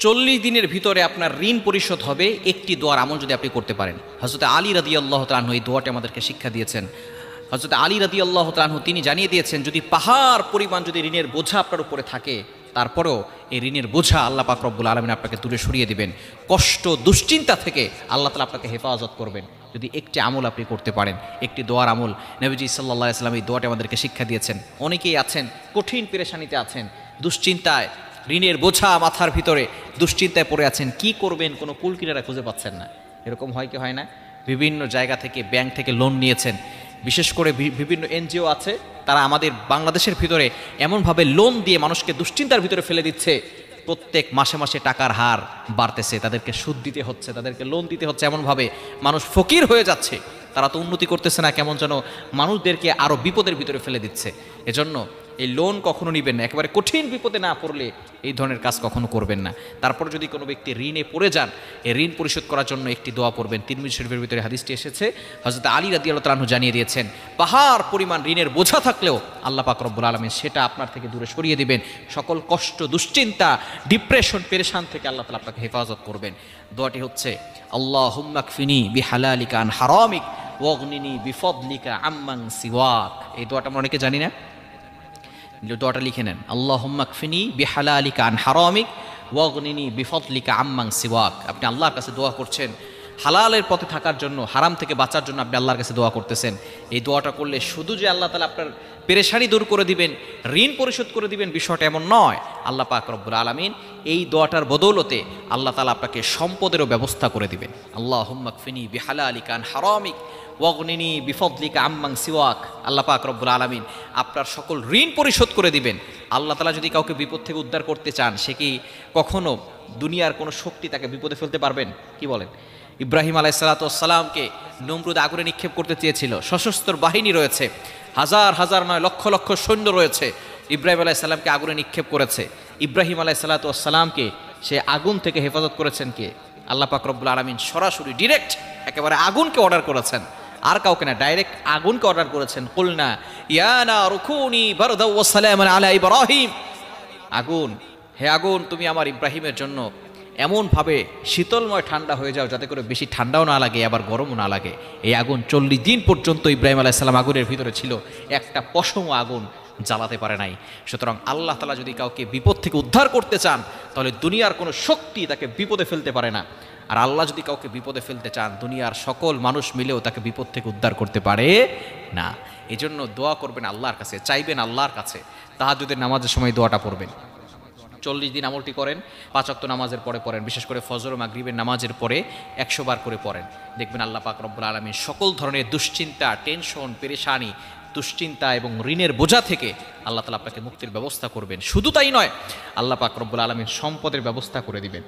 40 দিনের ভিতরে আপনার ঋণ পরিশোধ হবে একটি দোয়ার আমল যদি আপনি করতে পারেন। হযরত আলী রাদিয়াল্লাহু তাআলা আনহু এই দোয়াটি আমাদেরকে শিক্ষা দিয়েছেন। হযরত আলী রাদিয়াল্লাহু তাআলা আনহু তিনি জানিয়ে দিয়েছেন, যদি পাহাড় পরিমাণ যদি ঋণের বোঝা আপনার উপরে থাকে, তারপরেও এই ঋণের বোঝা আল্লাহ পাক রব্বুল আলামিন আপনাকে দূরে সরিয়ে দিবেন। কষ্ট দুশ্চিন্তা থেকে আল্লাহ তাআলা আপনাকে হেফাজত করবেন যদি একটি আমল আপনি করতে পারেন, একটি দোয়ার আমল। নবীজি সাল্লাল্লাহু আলাইহি ওয়াসাল্লাম এই দোয়াটি আমাদেরকে শিক্ষা দিয়েছেন। অনেকেই আছেন কঠিন পেরেশানিতে আছেন, দুশ্চিন্তায়, ঋণের বোঝা মাথার ভিতরে, দুশ্চিন্তায় পড়ে আছেন, কি করবেন কোনো কুল কিনারা খুঁজে পাচ্ছেন না। এরকম হয় কি হয় না? বিভিন্ন জায়গা থেকে, ব্যাংক থেকে লোন নিয়েছেন, বিশেষ করে বিভিন্ন এনজিও আছে, তারা আমাদের বাংলাদেশের ভিতরে এমনভাবে লোন দিয়ে মানুষকে দুশ্চিন্তার ভিতরে ফেলে দিচ্ছে, প্রত্যেক মাসে মাসে টাকার হার বাড়তেছে, তাদেরকে সুদ দিতে হচ্ছে, তাদেরকে লোন দিতে হচ্ছে, এমনভাবে মানুষ ফকির হয়ে যাচ্ছে। তারা তো উন্নতি করতেছে না, কেমন যেন মানুষদেরকে আরও বিপদের ভিতরে ফেলে দিচ্ছে। এজন্য এই লোন কখনো নেবেন না, একেবারে কঠিন বিপদে না পড়লে এই ধরনের কাজ কখনো করবেন না। তারপর যদি কোনো ব্যক্তি ঋণে পড়ে যান, এই ঋণ পরিশোধ করার জন্য একটি দোয়া পড়বেন। তিরমিজি শরীফের ভিতরে হাদিসটি এসেছে, হযরত আলী রাদিয়াল্লাহু তাআলা আনহু জানিয়ে দিয়েছেন, পাহাড় পরিমাণ ঋণের বোঝা থাকলেও আল্লাহ পাক রব্বুল আলামিন সেটা আপনার থেকে দূরে সরিয়ে দিবেন। সকল কষ্ট, দুশ্চিন্তা, ডিপ্রেশন, পেরেশান থেকে আল্লাহ তাআলা আপনাকে হেফাজত করবেন। দোয়াটি হচ্ছে, আল্লাহুম্মা কফিনি বিহালালিকা আন হারামিক ওয়াগনিনি বিফদলিকা আম্মান সিওয়াক। এই দোয়াটা আমরা অনেকে জানি না, দোয়াটা লিখে নেন, আল্লাহুম্মা কফিনি বিহালালিকা আন হারামিক ওয়াগনিনি বিফদলিকা আম্মান সিওয়াক। আপনি আল্লাহর কাছে দোয়া করছেন হালালের পথে থাকার জন্য, হারাম থেকে বাঁচার জন্য আপনি আল্লাহর কাছে দোয়া করতেছেন। এই দোয়াটা করলে শুধু যে আল্লাহ তাআলা আপনার পেরেশানি দূর করে দিবেন, ঋণ পরিশোধ করে দিবেন, বিষয়টা এমন নয়। আল্লাহ পাক রব্বুল আলামিন এই দোয়াটার বদৌলতে আল্লাহ তাআলা আপনাকে সম্পদেরও ব্যবস্থা করে দিবেন। আল্লাহুম্মা কফিনি বিহালালিকা আন হারামিক ওয়াগনিনি বিফদলিকা আম্মান সিওয়াক। আল্লাহ পাক রব্বুল আলামিন আপনার সকল ঋণ পরিশোধ করে দিবেন। আল্লাহ তাআলা যদি কাউকে বিপদ থেকে উদ্ধার করতে চান, সে কি কখনো দুনিয়ার কোনো শক্তি তাকে বিপদে ফেলতে পারবেন? কি বলেন? ইব্রাহিম আলাইহিসসালাতু ওয়াসসালামকে নমরুদ আগুনে নিক্ষেপ করতে চেয়েছিল, সশস্ত্র বাহিনী রয়েছে, হাজার হাজার নয় লক্ষ লক্ষ সৈন্য রয়েছে, ইব্রাহিম আলাইহিস সালামকে আগুনে নিক্ষেপ করেছে। ইব্রাহিম আলাইহিসসালাতু ওয়াসসালামকে সে আগুন থেকে হেফাজত করেছেন কে? আল্লাহ পাক রব্বুল আলামিন সরাসরি ডিরেক্ট একেবারে আগুনকে অর্ডার করেছেন, আর কাউকে না, ডাইরেক্ট আগুনকে অর্ডার করেছেন। কুলনা ইয়া নারু কুনি বারদাও ওয়া সালামান আলা ইব্রাহিম। আগুন, হে আগুন, তুমি আমার ইব্রাহিমের জন্য এমনভাবে শীতলময় ঠান্ডা হয়ে যাও যাতে করে বেশি ঠান্ডাও না লাগে আবার গরমও না লাগে। এই আগুন 40 দিন পর্যন্ত ইব্রাহিম আলাইহিস সালাম আগুনের ভিতরে ছিল, একটা পশমও আগুন জ্বালাতে পারে নাই। সুতরাং আল্লাহ তাআলা যদি কাউকে বিপদ থেকে উদ্ধার করতে চান, তাহলে দুনিয়ার কোনো শক্তি তাকে বিপদে ফেলতে পারে না। আর আল্লাহ যদি কাউকে বিপদে ফেলতে চান, দুনিয়ার সকল মানুষ মিলেও তাকে বিপদ থেকে উদ্ধার করতে পারে না। এজন্য দোয়া করবেন আল্লাহর কাছে, চাইবেন আল্লাহর কাছে। তাহাজ্জুদের নামাজের সময় দোয়াটা পড়বেন। 40 দিন আমলটি করেন, 5 ওয়াক্ত নামাজের পরে পড়েন, বিশেষ করে ফজর ও মাগরিবের নামাজের পরে 100 বার করে পড়েন। দেখবেন আল্লাহ পাক রব্বুল আলামিন সকল ধরনের দুশ্চিন্তা, টেনশন, পেরেশানি, দুশ্চিন্তা এবং ঋণের বোঝা থেকে আল্লাহ তাআলা আপনাকে মুক্তির ব্যবস্থা করবেন। শুধু তাই নয়, আল্লাহ পাক রব্বুল আলামিন সম্পদের ব্যবস্থা করে দিবেন।